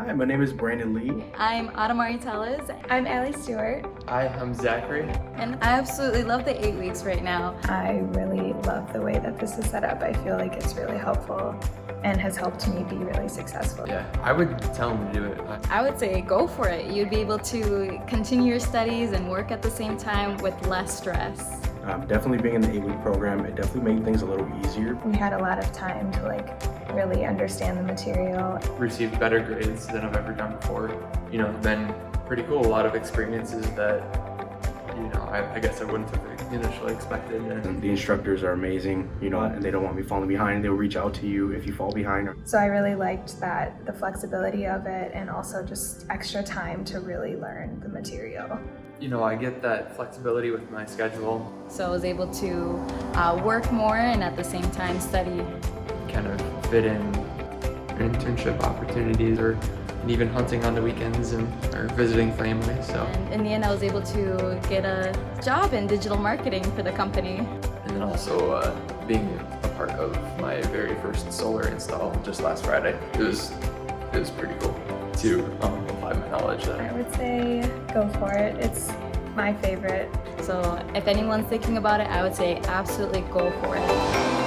Hi, my name is Brandon Lee. I'm Adamari Tellez. I'm Allie Stewart. Hi, I'm Zachary. And I absolutely love the 8 weeks right now. I really love the way that this is set up. I feel like it's really helpful and has helped me be really successful. Yeah, I would tell them to do it. I would say go for it. You'd be able to continue your studies and work at the same time with less stress. Definitely being in the 8-week program, it definitely made things a little easier. We had a lot of time to really understand the material. Received better grades than I've ever done before. It's been pretty cool. A lot of experiences that, I guess I wouldn't have initially expected. And the instructors are amazing, and they don't want me falling behind. They'll reach out to you if you fall behind. So I really liked the flexibility of it, and also just extra time to really learn the material. I get that flexibility with my schedule. So I was able to work more and at the same time study. Kind of fit in internship opportunities or even hunting on the weekends or visiting family. So. And in the end, I was able to get a job in digital marketing for the company. And then also being a part of my very first solar install just last Friday. It was pretty cool to apply my knowledge there. I would say go for it. It's my favorite. So if anyone's thinking about it, I would say absolutely go for it.